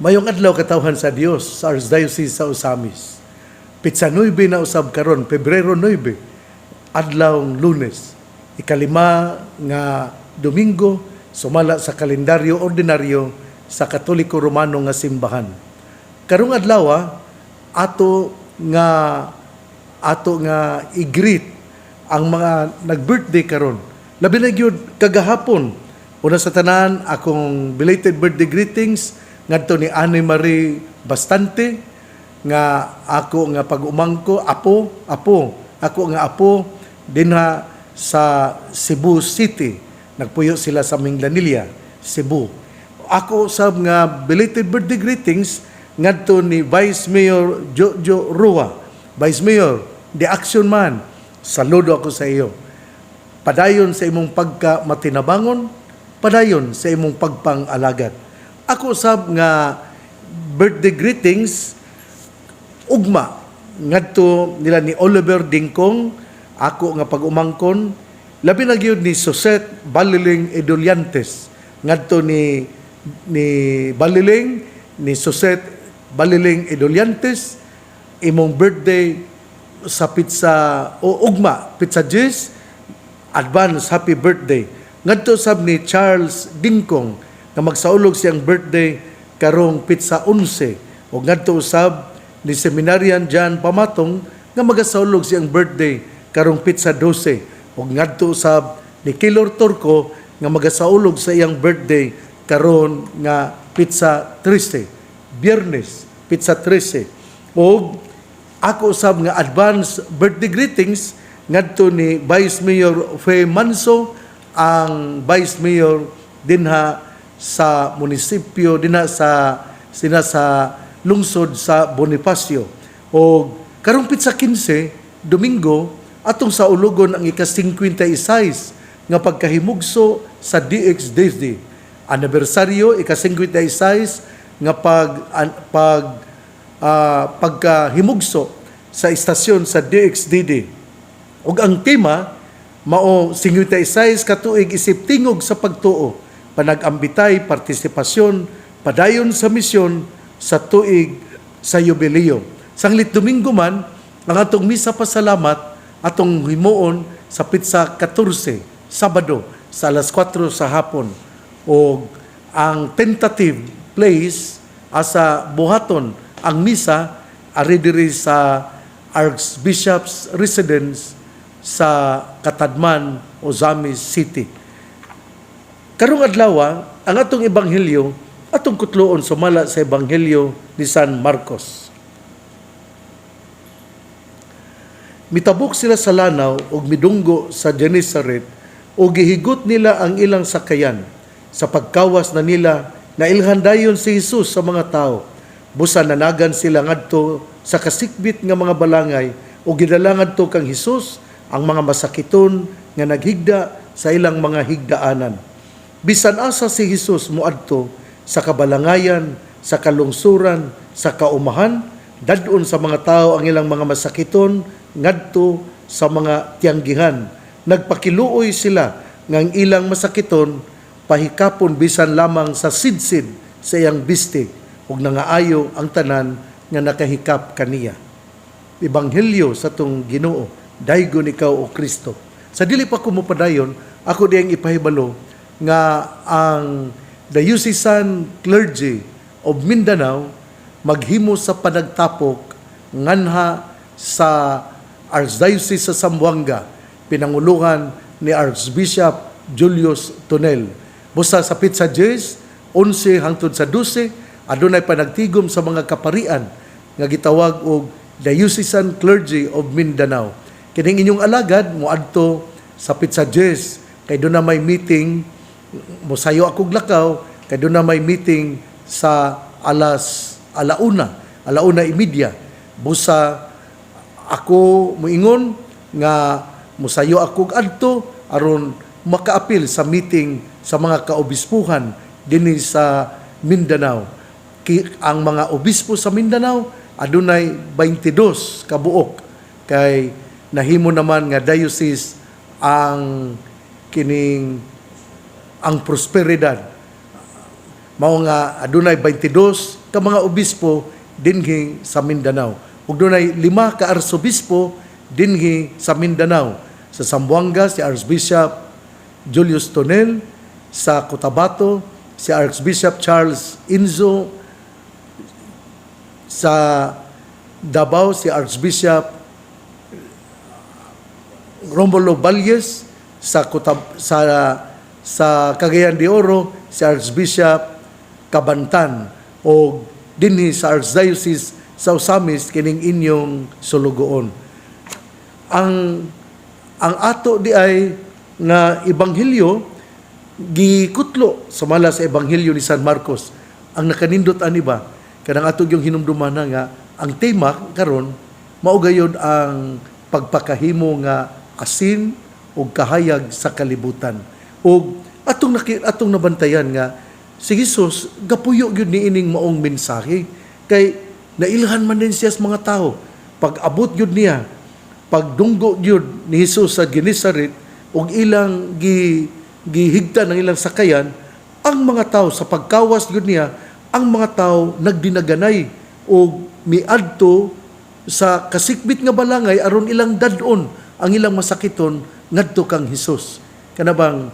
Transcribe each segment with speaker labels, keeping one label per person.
Speaker 1: Mayong adlaw katawhan sa Dios sa Archdiocese sa Osamis. Pitsa 9 na usab karon, Pebrero 9, adlawng Lunes. Ikalima nga Domingo sumala sa kalendaryo ordinaryo sa Katoliko Romano nga simbahan. Karong adlaw ato nga i-greet ang mga nag-birthday karon. Labi na gyud kagahapon. Una sa tanan, akong belated birthday greetings ngadto ni Anne Marie Bastante nga ako nga pag-umangko apo dinha sa Cebu City. Nagpuyo sila sa Minglanilla, Cebu. Ako sab nga belated birthday greetings ngadto ni Vice Mayor Jojo Rua. Vice Mayor, the action man. Saludo ako sa iyo. Padayon sa imong pagka-matinabangon, padayon sa imong pagpang-alagad. Ako sab nga birthday greetings ugma ngadto nila ni Oliver Dingkong, ako nga pag-umangkon, labi na gyud ni Suset Baliling Edoliantes ngadto ni Baliling ni Suset Baliling Edoliantes, imong birthday sa pizza o ugma pizza G's, advance happy birthday ngadto sab ni Charles Dingkong nga magsaulog siyang birthday karong pizza 11 o ngadto usab ni Seminarian John Pamatong nga magasaulog siyang birthday karong pizza 12 o ngadto usab ni Kilor Turco nga magasaulog sa iyang birthday karon nga pizza 13 Biyernes pizza 13 o ako usab nga advance birthday greetings ngadto ni Vice Mayor Fe Manso, ang Vice Mayor dinha sa munisipyo dinha sa lungsod sa Bonifacio. O karong pizza 15 Domingo atong sa ulugon ang ika-56 nga pagkahimugso sa DXDD. Anibersaryo ika-56 nga pagkahimugso sa istasyon sa DXDD. Ug ang tema mao 56 ka tuig isip tingog sa pagtuo, panag-ambitay, partisipasyon, padayon sa misyon sa tuig sa yubileo. Sanglit Domingo man, ang atong misa pasalamat atong himuon sa pizza 14, Sabado, sa alas 4 sa hapon. O ang tentative place asa buhaton ang misa ari diri sa Archbishop's Residence sa Katadman, Ozamis City. Karong adlaw ang atong ebanghelyo atong kutloon sumala sa ebanghelyo ni San Marcos. Mitabok sila sa lanaw ug midunggo sa Genesaret ug gihigot nila ang ilang sakayan. Sa pagkawas na nila, nailhandayon si Jesus sa mga tao. Busa nanagan sila ngadto sa kasikbit nga mga balangay ug gidala ngadto kang Jesus ang mga masakiton nga naghigda sa ilang mga higdaanan. Bisan asa si Jesus moadto sa kabalangayan, sa kalungsuran, sa kaumahan, dadon sa mga tao ang ilang mga masakiton ngadto sa mga tiyanggihan. Nagpakiluoy sila nga ang ilang masakiton pahikapon bisan lamang sa sidsid sa iyang bistig ug nangaayo ang tanan nga nakahikap kaniya. Ebanghelyo sa tong Ginoo, daygon ikaw o Kristo. Sa dili pa ko mopadayon, ako diyang ipahibalo nga ang Diocesan Clergy of Mindanao maghimo sa panagtapok nganha sa Archdiocese sa Zamboanga, pinanguluhan ni Archbishop Julius Tonel. Busa sa pizza G's, 11 hangtod sa 12, adunay panagtigom sa mga kaparian nga gitawag og Diocesan Clergy of Mindanao. Kining inyong alagad moadto sa pizza G's kay doon na may meeting, mosayo akong lakaw, kay doon na may meeting sa alauna imidya. Busa ako muingon nga mosayo akong adto aron makaapil sa meeting sa mga kaobispuhan dinhi sa Mindanao. Ang mga obispo sa Mindanao adunay 22 kabuok kay nahimo naman nga diocese ang prosperidad. Mao nga adunay 22 ka mga obispo dinhi sa Mindanao. Ug dunay 5 ka arsobispo dinhi sa Mindanao. Sa Zamboanga si Archbishop Julius Tonel, sa Cotabato si Archbishop Charles Inzo, sa Davao si Archbishop Romulo Valles, sa Cagayan de Oro si Archbishop Cabantan, o dinhi sa Archdiocese sa Osamis kining inyong sulugoon. Ang ato di ay nga ebanghelyo gikutlo sumala sa ebanghelyo ni San Marcos. Ang nakanindot ani ba kanang ato yung hinumduman na nga ang tema karon mao gayud ang pagpakahimo nga asin ug kahayag sa kalibutan. Ug atong nabantayan nga si Jesus gapuyo gyud niining maong mensahe kay nailhan man din siya sa mga tao. Pag abot gyud niya, pagdunggo gyud ni Jesus sa Genesaret ug ilang gihigta ng ilang sakayan, ang mga tao sa pagkawas gyud niya, ang mga tao nagdinaganay ug miadto sa kasikbit nga balangay aron ilang dadon ang ilang masakiton ngadto kang Hesus. Kanabang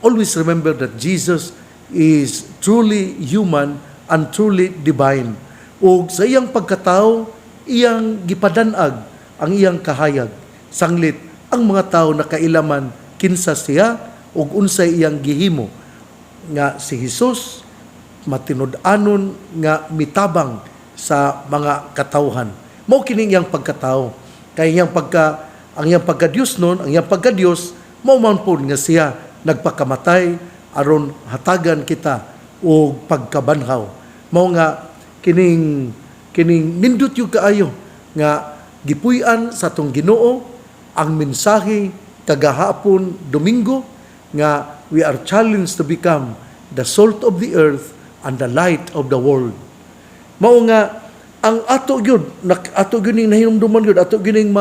Speaker 1: always remember that Jesus is truly human and truly divine. Ug sa iyang pagkatao, iyang gipadanag ang iyang kahayag. Sanglit ang mga tao nakailaman kinsa siya ug unsay iyang gihimo nga si Hesus matinud-anon nga mitabang sa mga katawhan. Mao kini iyang pagkatao. Kay ang iyang pagka-Dios nun, ang iyang pagka-Dios mao man pod nga siya nagpakamatay aron hatagan kita og pagkabanhaw. Mao nga kining nindot yung kaayo nga gipuy-an sa atong Ginoo ang mensahe kagahapon Domingo nga we are challenged to become the salt of the earth and the light of the world. Mao nga ang ato gyud ning nahinumduman gyud ato gining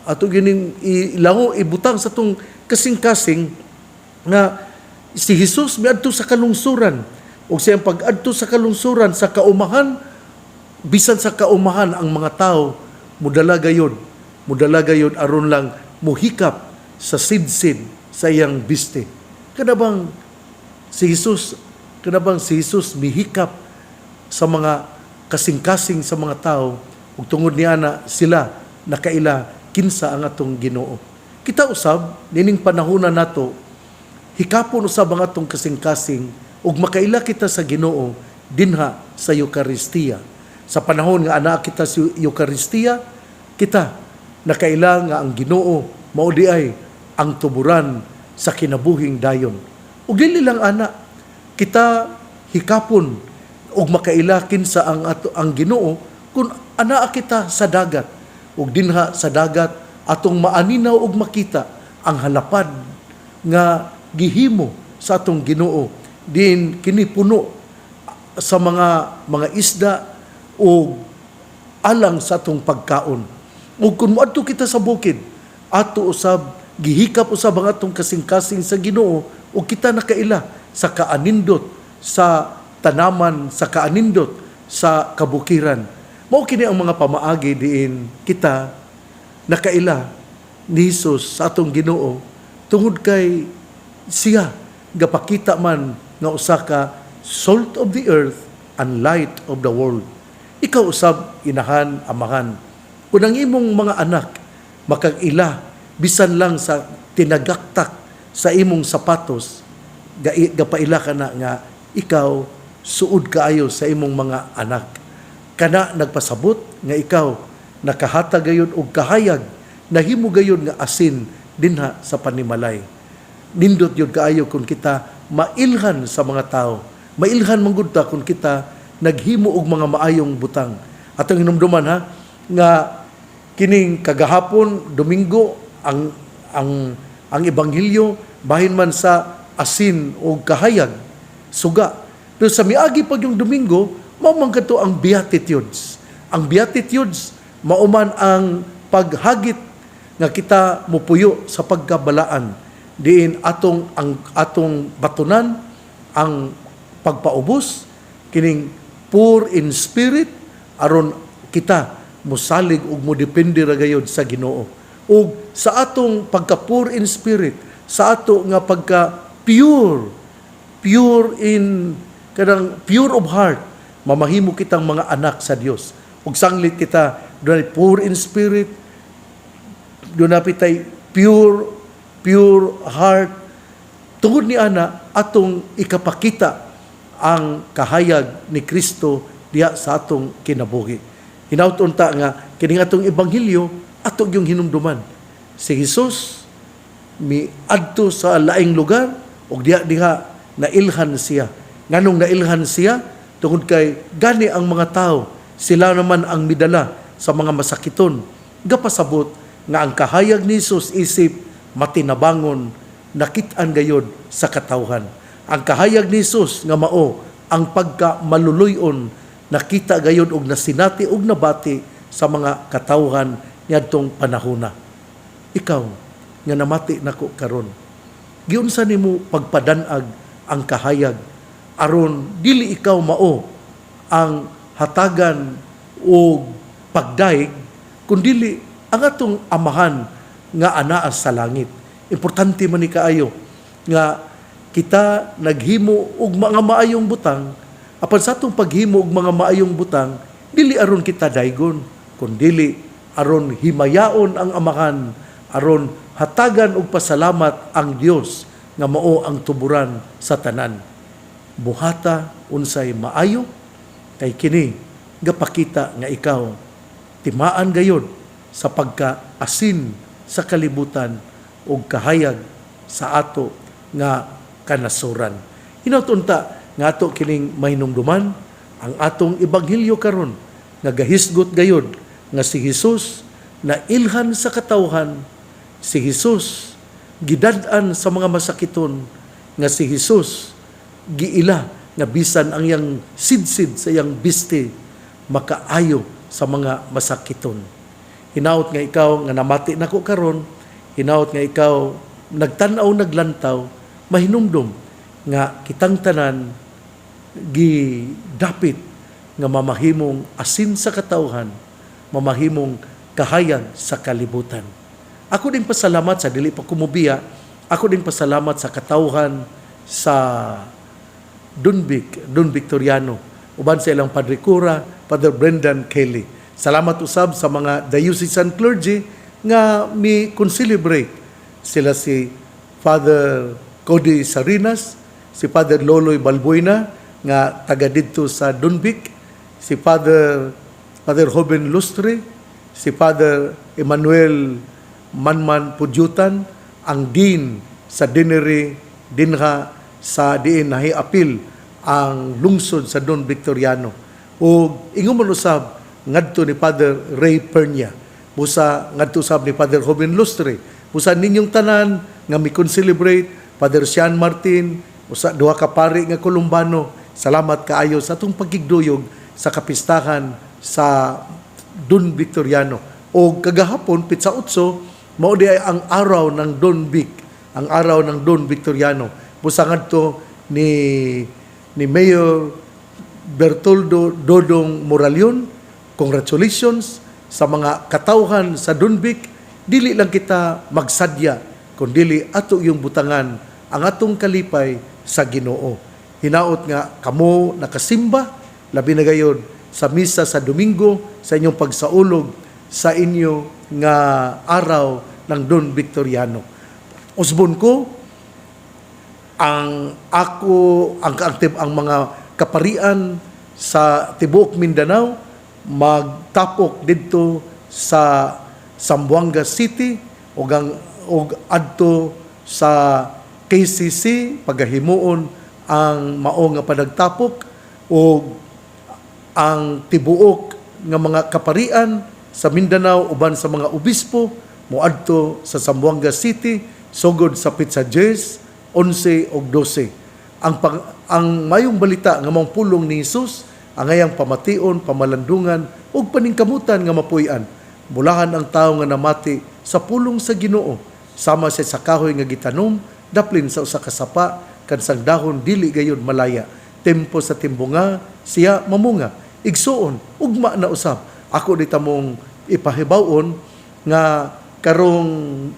Speaker 1: ato gining ilango ibutang sa tong kasing-kasing nga si Jesus miadto sa kalungsuran ug siyang pag-adto sa kalungsuran sa kaumahan, bisan sa kaumahan ang mga tao mudala gayud aron lang muhikap sa sidsid sa iyang biste. Kanabang si Jesus mihikap sa mga kasing-kasing sa mga tao ug tungod niya na sila nakaila kinsa ang atong Ginoo. Kita usab nining panahona nato hikapon usab ang atong kasing-kasing ug makaila kita sa Ginoo dinha sa Eucharistia. Sa panahon nga anaa kita sa Eucharistia, kita nakaila nga ang Ginoo mao di ay ang tuburan sa kinabuhing dayon. Ug dili lang ana, kita hikapon ug makaila kinsa ang Ginoo kun anaa kita sa dagat. Ug dinha sa dagat atong maaninaw ug makita ang halapad nga gihimo sa atong Ginoo din kini puno sa mga isda o alang sa atong pagkaon. Ug kun moadto kita sa bukid, ato usab gihikap usab ang atong kasing-kasing sa Ginoo ug kita nakaila sa kaanindot sa tanaman, sa kaanindot sa kabukiran. Mao kini ang mga pamaagi diin kita nakaila ni Jesus sa atong Ginoo tungod kay siya gapakita man nga usa ka salt of the earth and light of the world. Ikaw usab inahan, amahan, kung ang imong mga anak makag-ila bisan lang sa tinagaktak sa imong sapatos, gapaila ka na nga ikaw suod kaayo sa imong mga anak. Kana nagpasabot nga ikaw nakahatag gayon og kahayag, nahimo gayon nga asin dinha sa panimalay. Nindot yun kaayo kung kita mailhan sa mga tao. Mailhan manggod ta kung kita naghimo og mga maayong butang. At ang hinumduman nga kining kagahapon Domingo ang ebanghelyo bahin man sa asin o kahayag suga. Pero sa miagi pag yung Domingo, mao man kadto ang Beatitudes. Ang Beatitudes mao man ang paghagit nga kita mupuyo sa pagkabalaan diin atong batunan ang pagpaubos, kining poor in spirit aron kita mosalig ug modepende ra gayud sa Ginoo. Ug sa atong pagka poor in spirit, sa ato nga pagka pure of heart, mamahimo kitang mga anak sa Dios. Ug sanglit kita dunay poor in spirit, dunay pitay pure heart. Tungod ni ana atong ikapakita ang kahayag ni Kristo diha sa atong kinabuhi. Hinaut unta nga kining atong ebanghelyo ato yung hinumduman. Si Jesus miadto sa laing lugar ug diha nailhan siya. Nganong nailhan siya? Tungod kay gani ang mga tao, sila naman ang midala sa mga masakiton. Gapasabot nga ang kahayag ni Jesus isip matinabangon, nakit-an gayod sa katawhan. Ang kahayag ni Jesus nga mao ang pagka maluluyon, nakita gayod og nasinati og nabati sa mga katawhan niadtong panahona. Ikaw nga namati nako karon, giunsa nimo pagpadanag ang kahayag aron dili ikaw mao ang hatagan o pagdaig kundili ang atong amahan nga anaa sa langit. Importante man ni kaayo nga kita naghimo og mga maayong butang. Apan sa atong paghimo og mga maayong butang, dili aron kita daygon, kundi aron himayaon ang amahan, aron hatagan og pasalamat ang Dios nga mao ang tuburan sa tanan. Buhata unsay maayo kay kini gapakita nga ikaw timaan gayod sa pagka-asin sa kalibutan ug kahayag sa ato nga kanasuran. Hinautunta nga ato kining mahinumduman ang atong ebanghelyo karon nga gahisgot gayod nga si Jesus na ilhan sa katawhan, si Jesus gidad-an sa mga masakiton, nga si Jesus giila nga bisan ang yang sidsid sa yang biste makaayo sa mga masakiton. Hinaut nga ikaw nga namati nako karon, hinaut nga ikaw nagtan-aw naglantaw, mahinumdom nga kitang tanan gidapit nga mamahimong asin sa katawhan, mamahimong kahayag sa kalibutan. Ako din pasalamat sa dili pa kumubiya, ako din pasalamat sa katawhan sa Don Victoriano, uban sa ilang Padre Cura, Father Brendan Kelly. Salamat usab sa mga diocesan clergy nga mi-concelebrate. Sila si Father Cody Sarinas, si Father Loloy Balbuena nga taga didto sa Dunbic, si Father Hoben Lustre, si Father Emmanuel Manman Pudyutan, ang Dean sa Dineri dinha sa diin nahiapil ang lungsod sa Don Victoriano. O ingon man usab ngadto ni Father Ray Pernia, busa ngadto usab ni Father Hoben Lustre, busa ninyong tanan nga mi-concelebrate Father Sean Martin, usa duha ka pari nga Columbano. Salamat kaayo sa atong pagigduyog sa kapistahan sa Don Victoriano. O kagahapon pitsa utso mao di ay ang araw ng Don Vic, ang araw ng Don Victoriano. Busa ngadto ni Mayor Bertoldo Dodong Moralion. Congratulations sa mga katawhan sa Dunbic. Dili lang kita magsadya, kundi ato yung butangan ang atong kalipay sa Ginoo. Hinaot nga kamo nakasimba, labi na gayod sa misa sa Domingo, sa inyong pagsaulog sa inyo nga araw ng Don Victoriano. Usbon ko, ang mga kaparian sa tibuok Mindanao magtapok didto sa Zamboanga City ug adto sa KCC pagahimuon ang mao nga panagtapok ug ang tibuok nga mga kaparian sa Mindanao uban sa mga obispo moadto sa Zamboanga City sugod sa Pitsajes 11 o 12. Ang mayong balita nga mong pulong ni Jesus, ang ayang pamation, pamalandungan, o paningkamutan nga mapuy-an. Bulahan ang tao nga namati sa pulong sa Ginoo, sama sa kahoy nga gitanom, daplin sa usa ka sapa, kansang dahon dili gayon malaya. tempo sa timbunga, siya mamunga. Igsuon, ugma na usab. Ako dita mong ipahibawon nga karong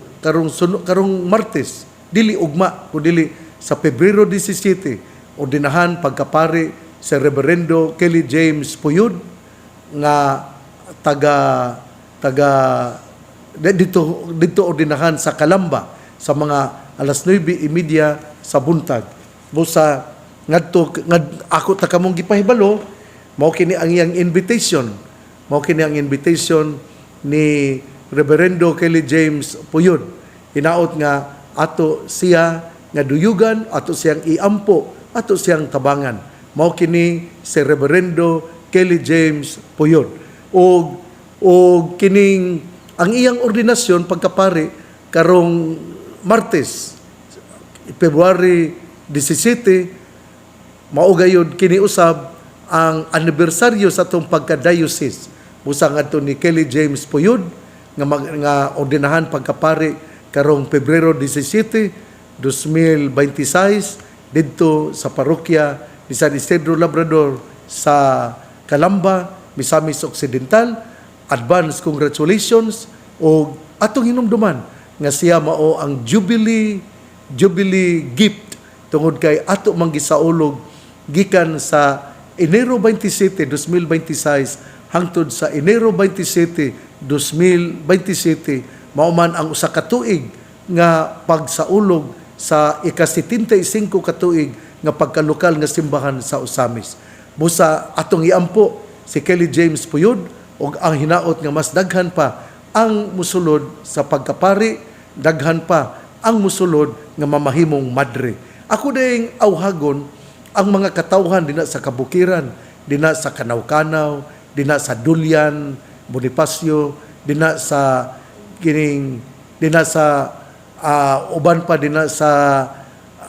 Speaker 1: Martes, dili ugma, dili sa Pebrero 17, ordinahan pagkapari sa Reverendo Kelly James Puyod nga dito ordinahan sa Calamba sa mga alas 9:30 sa buntag. Busa ako takamong gipahibalo, mao kini ang iyang invitation. Mao kini ang invitation ni Reverendo Kelly James Puyod. Hinaot nga ato siya nga duyugan, ato siyang iampo, ato siyang tabangan. Mao kini si Reverendo Kelly James Puyod. O kining ang iyang ordinasyon pagkapari karong Martes, February 17, mao gayud kini usab ang anibersaryo sa atong pagka-diocese. Busa ngadto ni Kelly James Puyod nga ordinahan pagkapari karong Pebrero 17, 2026 didto sa parokya ni San Isidro Labrador sa Calamba, Misamis Occidental. Advance congratulations o atong hinumduman nga siya mao ang Jubilee gift tungod kay ato manggisaulog gikan sa Enero 27, 2026 hangtod sa Enero 27, 2027 mao man ang usa ka tuig nga pagsaulog sa ika-75 ka tuig nga pagkalokal nga simbahan sa Usamis. Busa atong iampo si Kelly James Puyod o ang hinaot nga mas daghan pa ang musulod sa pagkapari, daghan pa ang musulod nga mamahimong madre. Ako dayeng awhagon ang mga katawhan dina sa kabukiran, dina sa Kanaw-Kanaw, dina sa Dulyan, Bonifacio, dina sa uban pa dina sa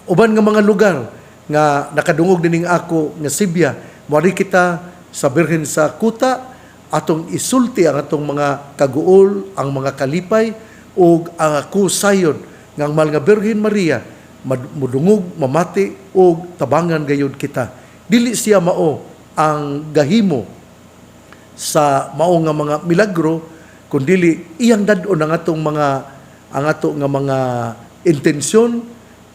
Speaker 1: uban nga mga lugar nga nakadungog dining ako nga Sibya. Mari kita sa Birhen sa Kuta atong isulti ang atong mga kaguol, ang mga kalipay ug ang ako sayod nga ang mahal nga Birhen Maria mudungog, mamati ug tabangan gayud kita. Dili siya mao ang gahimo sa mao nga mga milagro kundi iyang dad-on ang atong mga intensyon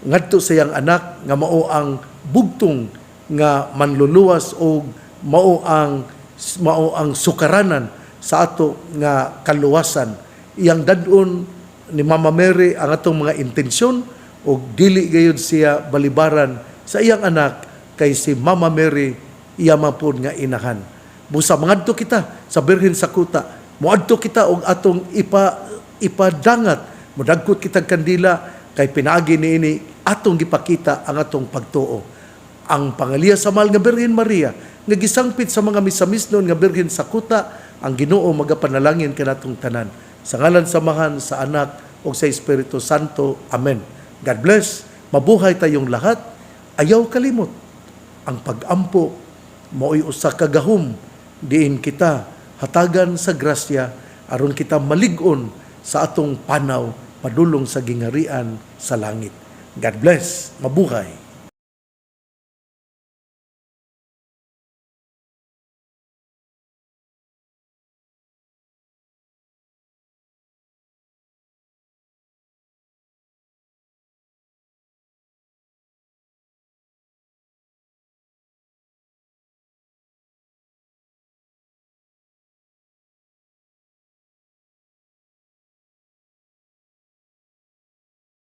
Speaker 1: ngadto sa iyang anak nga mao ang bugtong nga manluluwas o mao ang sukaranan sa ato nga kaluwasan. Iyang dad-on ni Mama Mary ang atong mga intensyon o dili gayud siya balibaran sa iyang anak kay si Mama Mary iya mapod nga inahan. Busa mangadto kita sa Birhen sa Kuta, moadto kita og atong ipadangat, modagkot kitag kandila kay pinaagi niini atong gipakita ang atong pagtuo. Ang pangaliya sa mahal nga Birhen Maria nga gisangpit sa mga misamisnon nga Birhen sa Kuta, ang Ginoo magapanalangin kanatong tanan. Sa ngalan samahan sa Anak ug sa Espiritu Santo. Amen. God bless. Mabuhay tayong lahat. Ayaw kalimot. Ang pag-ampo mao'y usa ka gahom diin kita hatagan sa grasya aron kita malig-on sa atong panaw padulong sa gingarian sa langit. God bless. Mabuhay.